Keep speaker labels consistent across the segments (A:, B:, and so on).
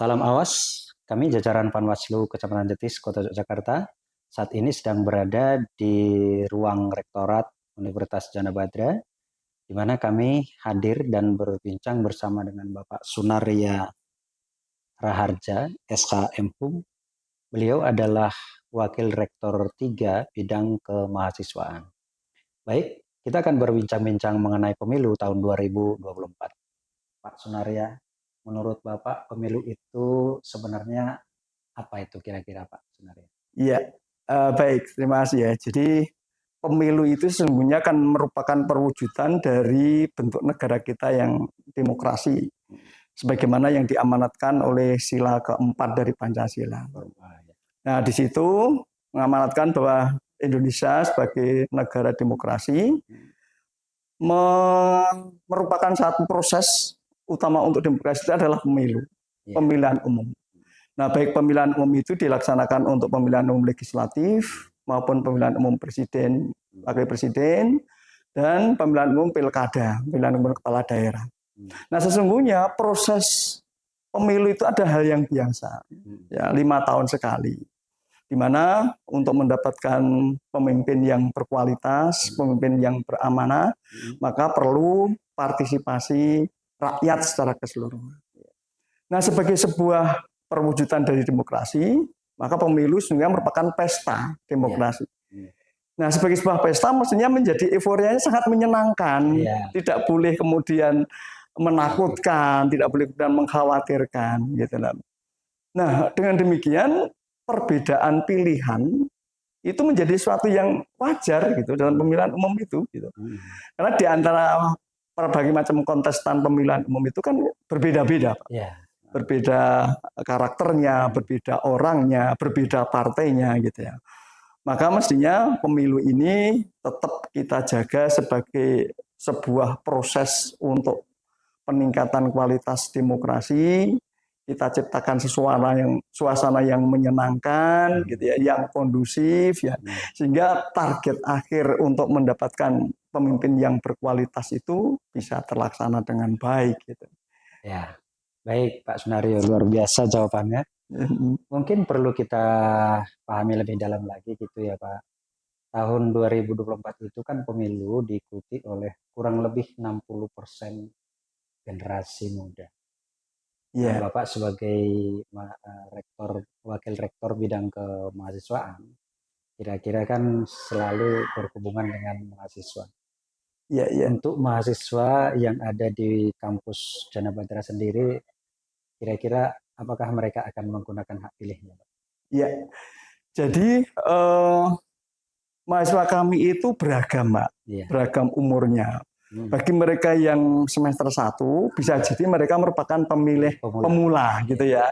A: Salam awas, kami jajaran Panwaslu Kecamatan Jetis, Kota Yogyakarta, saat ini sedang berada di ruang Rektorat Universitas Jana Badra, di mana kami hadir dan berbincang bersama dengan Bapak Sunaria Raharja, SH MHum. Beliau adalah Wakil Rektor 3 Bidang Kemahasiswaan. Baik, kita akan berbincang-bincang mengenai pemilu tahun 2024. Pak Sunaria, menurut Bapak pemilu itu sebenarnya apa itu kira-kira Pak Sunaria?
B: Iya, baik, terima kasih ya. Jadi pemilu itu sesungguhnya kan merupakan perwujudan dari bentuk negara kita yang demokrasi, sebagaimana yang diamanatkan oleh sila keempat dari Pancasila. Nah, di situ mengamanatkan bahwa Indonesia sebagai negara demokrasi merupakan satu proses utama untuk demokrasi itu adalah pemilu, pemilihan umum. Nah, baik pemilihan umum itu dilaksanakan untuk pemilihan umum legislatif maupun pemilihan umum presiden, wakil presiden, dan pemilihan umum pilkada, pemilihan umum kepala daerah. Nah, sesungguhnya proses pemilu itu ada hal yang biasa, ya 5 tahun sekali, di mana untuk mendapatkan pemimpin yang berkualitas, pemimpin yang beramanah, maka perlu partisipasi rakyat secara keseluruhan. Nah, sebagai sebuah perwujudan dari demokrasi, maka pemilu sebenarnya merupakan pesta demokrasi. Nah, sebagai sebuah pesta mestinya menjadi euforianya sangat menyenangkan, tidak boleh kemudian menakutkan, tidak boleh kemudian mengkhawatirkan, gitu. Nah, dengan demikian perbedaan pilihan itu menjadi sesuatu yang wajar gitu dalam pemilihan umum itu, gitu. Karena di antara berbagai macam kontestan pemilihan umum itu kan berbeda-beda, Pak. Berbeda karakternya, berbeda orangnya, berbeda partainya, gitu ya. Maka mestinya pemilu ini tetap kita jaga sebagai sebuah proses untuk peningkatan kualitas demokrasi. Kita ciptakan suasana yang menyenangkan, gitu ya, yang kondusif, ya, sehingga target akhir untuk mendapatkan pemimpin yang berkualitas itu bisa terlaksana dengan baik, gitu.
A: Ya. Baik Pak Sunario, luar biasa jawabannya. Mungkin perlu kita pahami lebih dalam lagi gitu ya Pak. Tahun 2024 itu kan pemilu diikuti oleh kurang lebih 60% generasi muda. Nah, Bapak sebagai wakil rektor bidang kemahasiswaan, kira-kira kan selalu berhubungan dengan mahasiswa. Untuk mahasiswa yang ada di kampus Jana Badra sendiri, kira-kira apakah mereka akan menggunakan hak pilihnya?
B: Ya, jadi mahasiswa kami itu beragam, Pak. Beragam umurnya. Bagi mereka yang semester 1, bisa jadi mereka merupakan pemilih pemula, gitu ya.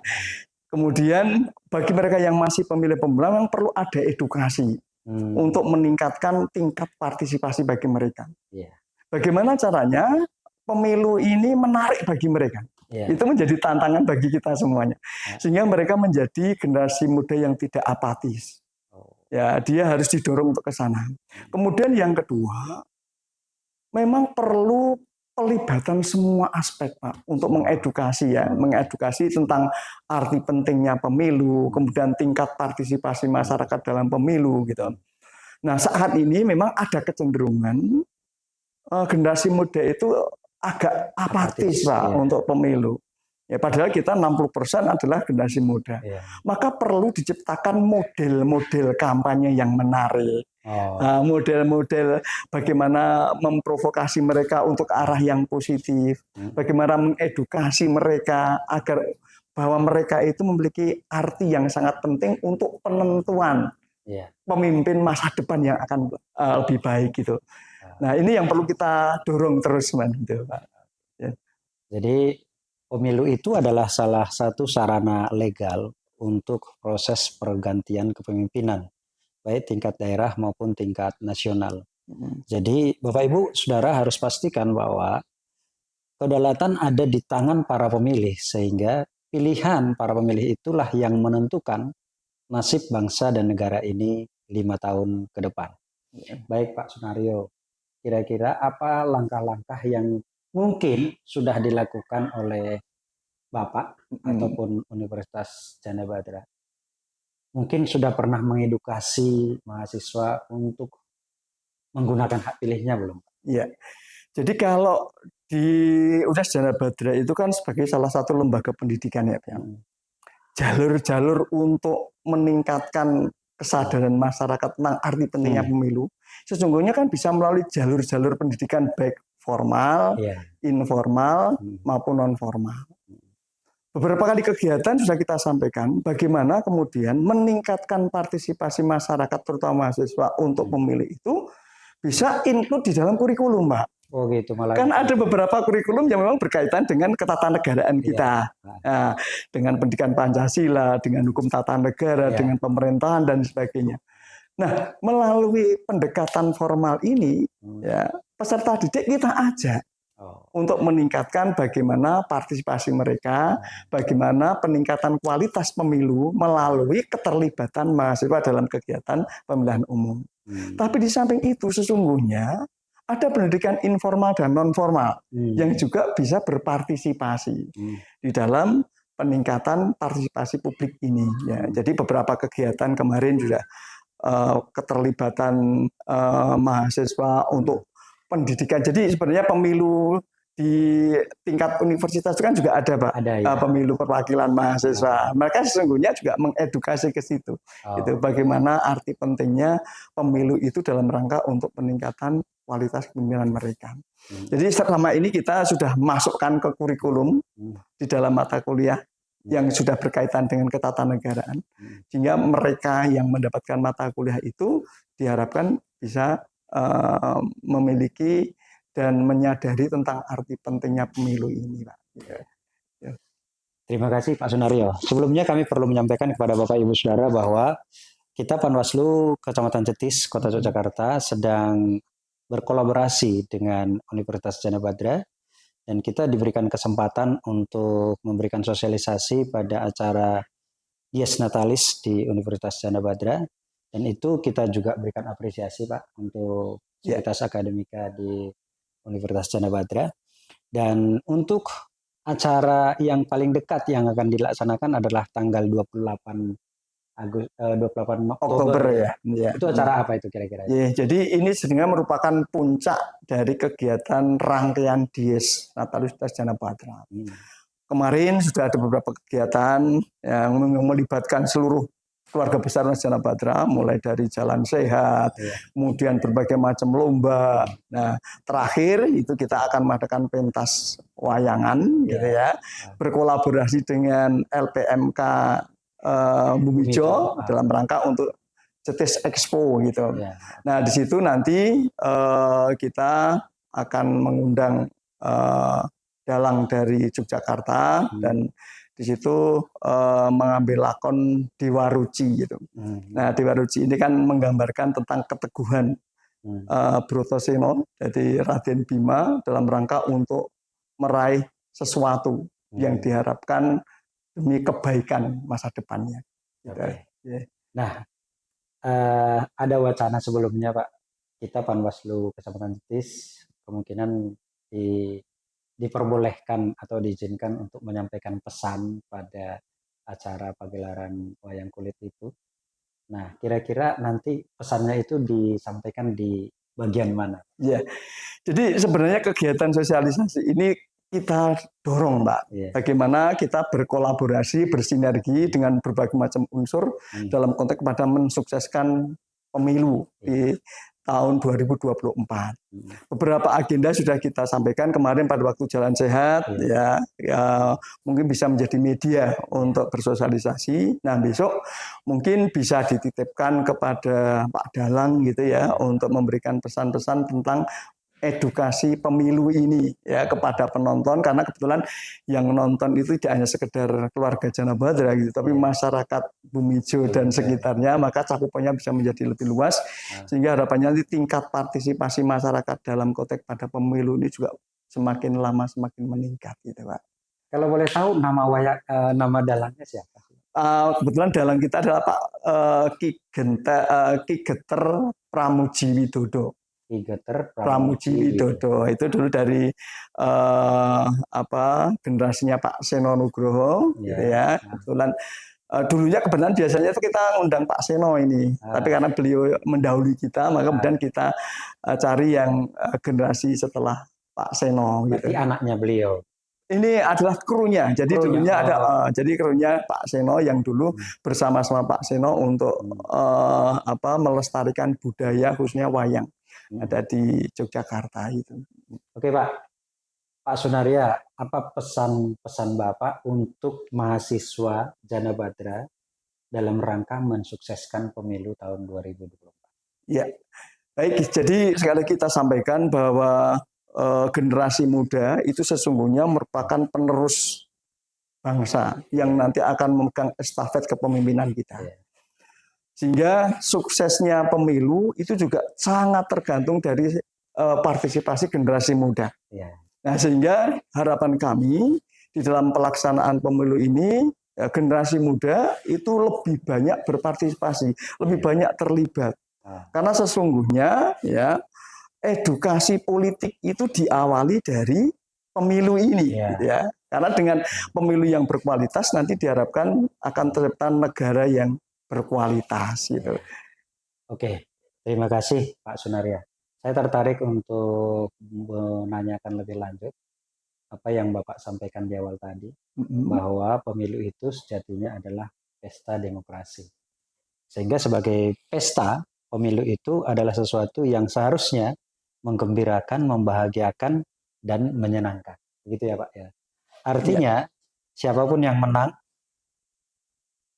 B: Kemudian bagi mereka yang masih pemilih pemula, memang perlu ada edukasi untuk meningkatkan tingkat partisipasi bagi mereka. Bagaimana caranya pemilu ini menarik bagi mereka? Itu menjadi tantangan bagi kita semuanya. Sehingga mereka menjadi generasi muda yang tidak apatis. Ya, dia harus didorong untuk ke sana. Kemudian yang kedua, memang perlu pelibatan semua aspek, Pak, untuk mengedukasi ya, mengedukasi tentang arti pentingnya pemilu, kemudian tingkat partisipasi masyarakat dalam pemilu, gitu. Nah, saat ini memang ada kecenderungan generasi muda itu agak apatis, Pak, untuk pemilu. Ya, padahal kita 60% adalah generasi muda. Maka perlu diciptakan model-model kampanye yang menarik. Model-model bagaimana memprovokasi mereka untuk arah yang positif. Bagaimana mengedukasi mereka agar bahwa mereka itu memiliki arti yang sangat penting untuk penentuan pemimpin masa depan yang akan lebih baik gitu. Nah, ini yang perlu kita dorong terus, gitu, Pak.
A: Jadi pemilu itu adalah salah satu sarana legal untuk proses pergantian kepemimpinan, baik tingkat daerah maupun tingkat nasional. Jadi Bapak Ibu Saudara harus pastikan bahwa kedaulatan ada di tangan para pemilih, sehingga pilihan para pemilih itulah yang menentukan nasib bangsa dan negara ini 5 tahun ke depan. Baik Pak Sunario, kira-kira apa langkah-langkah yang mungkin sudah dilakukan oleh Bapak ataupun Universitas Jana Badra mungkin sudah pernah mengedukasi mahasiswa untuk menggunakan hak pilihnya belum?
B: Iya. Jadi kalau di Universitas Jana Badra itu kan sebagai salah satu lembaga pendidikan ya, Pak. Jalur-jalur untuk meningkatkan kesadaran masyarakat tentang arti pentingnya pemilu, sesungguhnya kan bisa melalui jalur-jalur pendidikan baik formal, informal, maupun non formal. Beberapa kali kegiatan sudah kita sampaikan bagaimana kemudian meningkatkan partisipasi masyarakat terutama mahasiswa untuk memilih itu bisa include di dalam kurikulum, Pak.
A: Oh gitu, malah
B: kan ada beberapa kurikulum yang memang berkaitan dengan ketatanegaraan kita, nah, dengan pendidikan Pancasila, dengan hukum tata negara, dengan pemerintahan dan sebagainya. Nah, melalui pendekatan formal ini, ya peserta didik kita ajak untuk meningkatkan bagaimana partisipasi mereka, bagaimana peningkatan kualitas pemilu melalui keterlibatan mahasiswa dalam kegiatan pemilihan umum. Tapi di samping itu sesungguhnya ada pendidikan informal dan non formal yang juga bisa berpartisipasi di dalam peningkatan partisipasi publik ini. Ya, jadi beberapa kegiatan kemarin juga keterlibatan mahasiswa untuk pendidikan. Jadi sebenarnya pemilu di tingkat universitas itu kan juga ada, Pak, pemilu perwakilan mahasiswa. Mereka sesungguhnya juga mengedukasi ke situ. Itu bagaimana arti pentingnya pemilu itu dalam rangka untuk peningkatan kualitas kepemimpinan mereka. Jadi selama ini kita sudah masukkan ke kurikulum di dalam mata kuliah yang sudah berkaitan dengan ketatanegaraan, sehingga mereka yang mendapatkan mata kuliah itu diharapkan bisa memiliki dan menyadari tentang arti pentingnya pemilu ini, Pak.
A: Terima kasih Pak Sunario. Sebelumnya kami perlu menyampaikan kepada Bapak Ibu Saudara bahwa kita Panwaslu Kecamatan Jetis, Kota Yogyakarta sedang berkolaborasi dengan Universitas Jana Badra dan kita diberikan kesempatan untuk memberikan sosialisasi pada acara Dies Natalis di Universitas Jana Badra dan itu kita juga berikan apresiasi, Pak, untuk Civitas Akademika di Universitas Jana Badra. Dan untuk acara yang paling dekat yang akan dilaksanakan adalah tanggal 28 Oktober ya. Itu acara apa itu kira-kira?
B: Ya, jadi ini sebenarnya merupakan puncak dari kegiatan rangkaian Dies Natalis Jana Badra. Kemarin sudah ada beberapa kegiatan yang melibatkan seluruh keluarga besar Jana Badra, mulai dari jalan sehat, kemudian berbagai macam lomba. Nah, terakhir itu kita akan mengadakan pentas wayangan, gitu ya, berkolaborasi dengan LPMK Bumijo dalam rangka untuk Jetis Expo, gitu. Nah, di situ nanti kita akan mengundang dalang dari Yogyakarta dan di situ mengambil lakon Dewa Ruci gitu. Nah, Dewa Ruci ini kan menggambarkan tentang keteguhan Brotoseno, jadi Raden Bima dalam rangka untuk meraih sesuatu yang diharapkan demi kebaikan masa depannya. Gitu.
A: Nah, ada wacana sebelumnya, Pak, kita Panwaslu Kecamatan Jetis kemungkinan diperbolehkan atau diizinkan untuk menyampaikan pesan pada acara pagelaran wayang kulit itu. Nah, kira-kira nanti pesannya itu disampaikan di bagian mana?
B: Ya, jadi sebenarnya kegiatan sosialisasi ini kita dorong, Mbak. Bagaimana kita berkolaborasi, bersinergi dengan berbagai macam unsur dalam konteks pada mensukseskan pemilu di tahun 2024. Beberapa agenda sudah kita sampaikan kemarin pada waktu jalan sehat, ya mungkin bisa menjadi media untuk bersosialisasi. Nah, besok mungkin bisa dititipkan kepada Pak Dalang gitu ya untuk memberikan pesan-pesan tentang edukasi pemilu ini ya kepada penonton, karena kebetulan yang nonton itu tidak hanya sekedar keluarga Jana Badra gitu, tapi masyarakat Bumijo dan sekitarnya, maka cakupannya bisa menjadi lebih luas sehingga harapannya nanti tingkat partisipasi masyarakat dalam konteks pada pemilu ini juga semakin lama semakin meningkat gitu, Pak.
A: Kalau boleh tahu nama dalangnya siapa?
B: Kebetulan dalang kita adalah Pak Ki Geter Pramuji Widodo.
A: Ki Geter
B: Pramuji Widodo. Itu dulu dari generasinya Pak Seno Nugroho, gitu ya. Kebetulan dulunya kebetulan biasanya itu kita ngundang Pak Seno ini, tapi karena beliau mendahului kita, maka kemudian kita cari yang generasi setelah Pak Seno.
A: Berarti
B: gitu.
A: anaknya beliau.
B: Ini adalah krunya. Jadi dulunya ada jadi krunya Pak Seno yang dulu bersama-sama Pak Seno untuk melestarikan budaya khususnya wayang ada di Yogyakarta itu.
A: Oke Pak Sunaria, apa pesan-pesan Bapak untuk mahasiswa Janabadra dalam rangka mensukseskan pemilu tahun 2024?
B: Ya, baik. Jadi sekali kita sampaikan bahwa generasi muda itu sesungguhnya merupakan penerus bangsa yang nanti akan memegang estafet kepemimpinan kita. Sehingga suksesnya pemilu itu juga sangat tergantung dari partisipasi generasi muda. Nah, sehingga harapan kami di dalam pelaksanaan pemilu ini generasi muda itu lebih banyak berpartisipasi, lebih banyak terlibat. Karena sesungguhnya ya edukasi politik itu diawali dari pemilu ini, ya. Karena dengan pemilu yang berkualitas nanti diharapkan akan tercipta negara yang berkualitas, gitu.
A: Oke, terima kasih Pak Sunaria. Saya tertarik untuk menanyakan lebih lanjut apa yang Bapak sampaikan di awal tadi, bahwa pemilu itu sejatinya adalah pesta demokrasi. Sehingga sebagai pesta, pemilu itu adalah sesuatu yang seharusnya menggembirakan, membahagiakan, dan menyenangkan. Begitu ya Pak ya. Artinya siapapun yang menang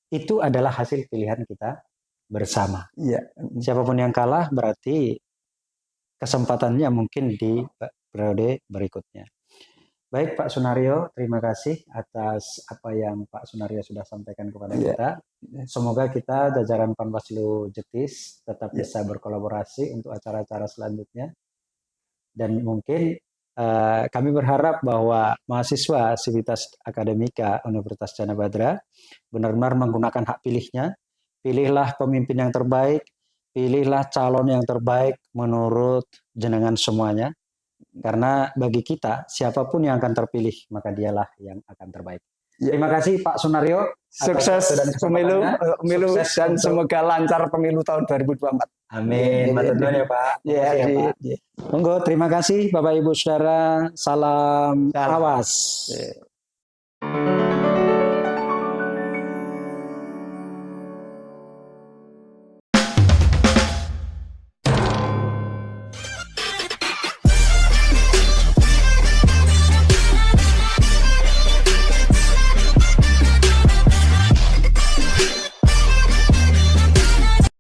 A: itu adalah hasil pilihan kita bersama. Siapapun yang kalah berarti kesempatannya mungkin di periode berikutnya. Baik Pak Sunario, terima kasih atas apa yang Pak Sunario sudah sampaikan kepada kita. Semoga kita jajaran Panwaslu Jetis tetap bisa berkolaborasi untuk acara-acara selanjutnya. Dan mungkin kami berharap bahwa mahasiswa Sivitas Akademika Universitas Janabadra benar-benar menggunakan hak pilihnya. Pilihlah pemimpin yang terbaik, pilihlah calon yang terbaik menurut jenengan semuanya. Karena bagi kita, siapapun yang akan terpilih, maka dialah yang akan terbaik. Terima kasih Pak Sunario.
B: Sukses pemilu dan semoga lancar pemilu tahun 2024.
A: Amin. Matur nuwun ya Pak. Monggo, terima kasih Bapak Ibu Saudara. Salam awas.